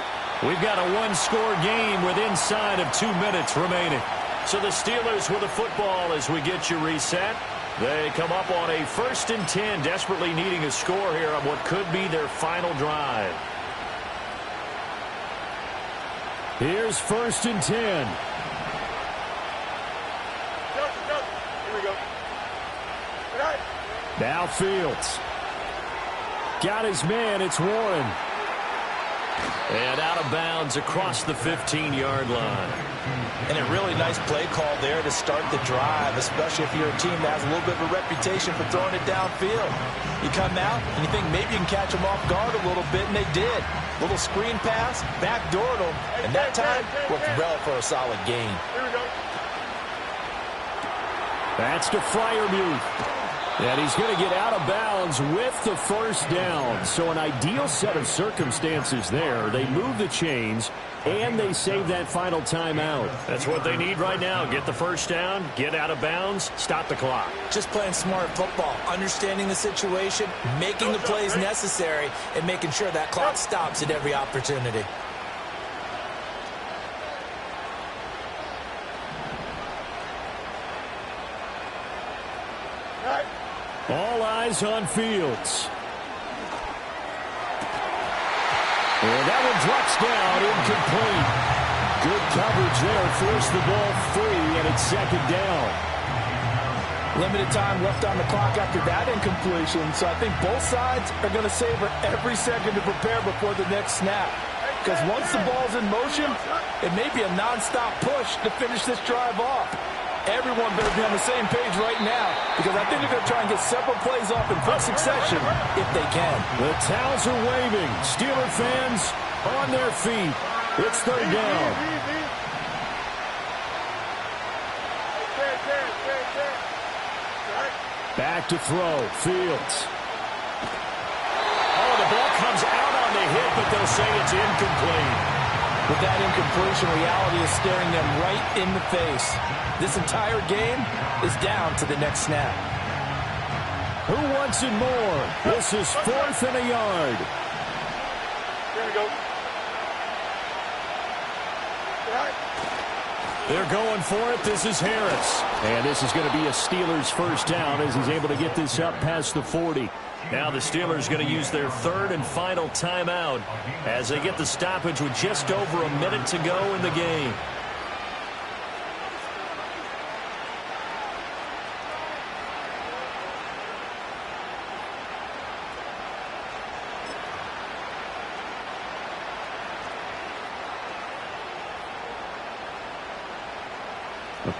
We've got a one-score game with inside of 2 minutes remaining. So the Steelers with the football as we get you reset. They come up on a 1st and 10, desperately needing a score here on what could be their final drive. Here's 1st and 10. Here we go. All right. Now Fields. Got his man. It's Warren. And out of bounds across the 15-yard line. And a really nice play call there to start the drive, especially if you're a team that has a little bit of a reputation for throwing it downfield. You come out and you think maybe you can catch them off guard a little bit, and they did. Little screen pass, backdoored them, and that time worked well for a solid gain. Here we go. That's to Freiermuth. And he's going to get out of bounds with the 1st down. So an ideal set of circumstances there. They move the chains, and they save that final timeout. That's what they need right now. Get the 1st down, get out of bounds, stop the clock. Just playing smart football, understanding the situation, making the plays necessary, and making sure that clock stops at every opportunity. All eyes on Fields. And that one drops down, incomplete. Good coverage there, forced the ball free, and it's 2nd down. Limited time left on the clock after that incompletion, so I think both sides are going to savor every second to prepare before the next snap. Because once the ball's in motion, it may be a nonstop push to finish this drive off. Everyone better be on the same page right now, because I think they're going to try and get several plays off in quick succession if they can. The towels are waving. Steeler fans on their feet. It's 3rd down. Back to throw. Fields. Oh, the ball comes out on the hit, but they'll say it's incomplete. With that incompletion, reality is staring them right in the face. This entire game is down to the next snap. Who wants it more? This is 4th and a yard. Here we go. All right. They're going for it. This is Harris. And this is going to be a Steelers 1st down as he's able to get this up past the 40. Now the Steelers going to use their 3rd and final timeout as they get the stoppage with just over a minute to go in the game.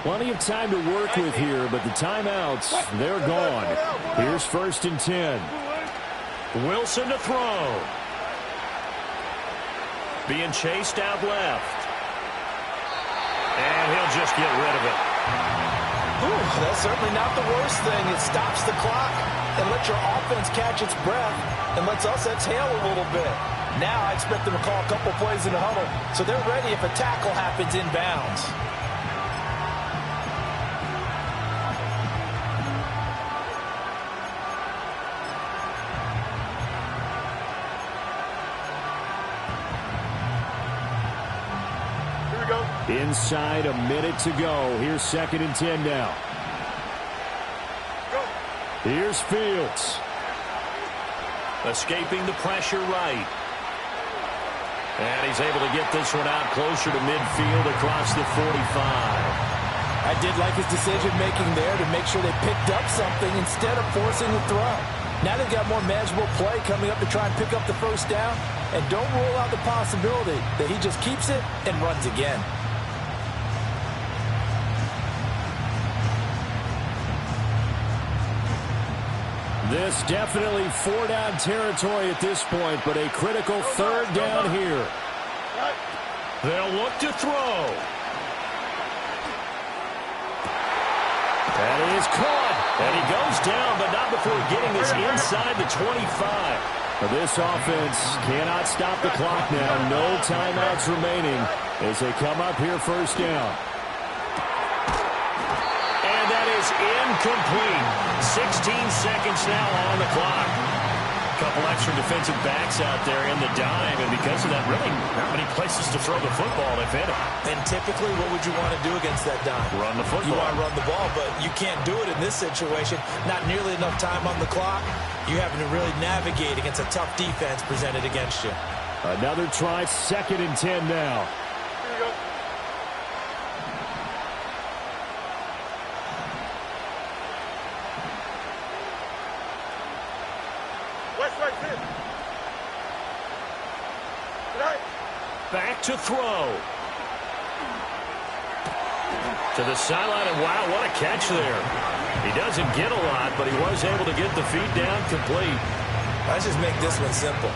Plenty of time to work with here, but the timeouts, they're gone. Here's 1st and 10. Wilson to throw. Being chased out left. And he'll just get rid of it. Ooh, that's certainly not the worst thing. It stops the clock and lets your offense catch its breath and lets us exhale a little bit. Now I expect them to call a couple plays in the huddle so they're ready if a tackle happens inbounds. Inside a minute to go. Here's 2nd and 10 now. Here's Fields. Escaping the pressure right. And he's able to get this one out closer to midfield across the 45. I did like his decision-making there to make sure they picked up something instead of forcing the throw. Now they've got more manageable play coming up to try and pick up the 1st down. And don't rule out the possibility that he just keeps it and runs again. This definitely 4-down territory at this point, but a critical 3rd down here. They'll look to throw. That is caught. And he goes down, but not before getting this inside the 25. This offense cannot stop the clock now. No timeouts remaining as they come up here 1st down. Incomplete. 16 seconds now on the clock. couple extra defensive backs out there in the dime, and because of that, really not many places to throw the football, if any. And typically, what would you want to do against that dime? Run the football. You want to run the ball, but you can't do it in this situation. Not nearly enough time on the clock. You're having to really navigate against a tough defense presented against you. Another try, 2nd and 10 now. Here we go. West right, sit. Right. Back to throw. To the sideline, and wow, what a catch there. He doesn't get a lot, but he was able to get the feet down complete. Let's just make this one simple.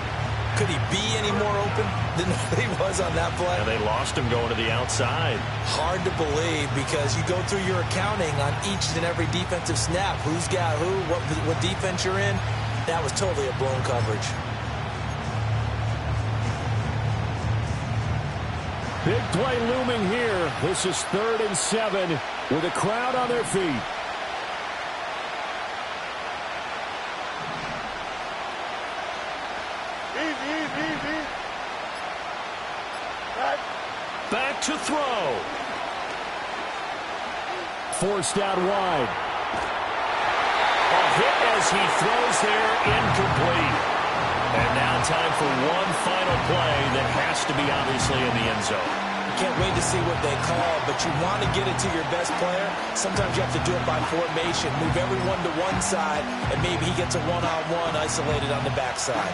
Could he be any more open than he was on that play? And they lost him going to the outside. Hard to believe because you go through your accounting on each and every defensive snap. Who's got who, what defense you're in. That was totally a blown coverage. Big play looming here. This is 3rd and 7 with a crowd on their feet. Easy. Right. Back to throw. Forced out wide. A hit as he throws there, incomplete. And now time for one final play that has to be obviously in the end zone. Can't wait to see what they call, but you want to get it to your best player. Sometimes you have to do it by formation. Move everyone to one side, and maybe he gets a one-on-one isolated on the backside.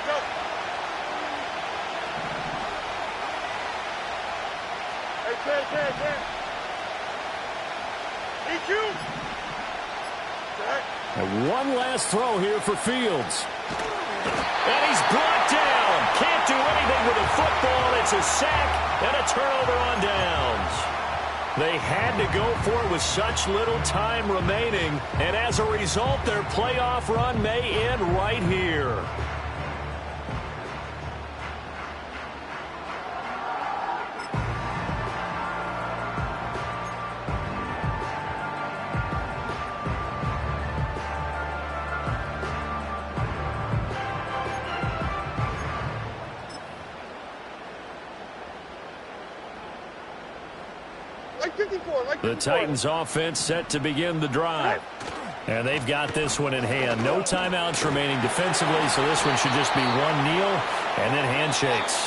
Go. Hey, 10. EQ. Right. And one last throw here for Fields. And he's brought down. Can't do anything with a football. It's a sack and a turnover on downs. They had to go for it with such little time remaining. And as a result, their playoff run may end right here. Like 54. The Titans offense set to begin the drive. And they've got this one in hand. No timeouts remaining defensively, so this one should just be one kneel and then handshakes.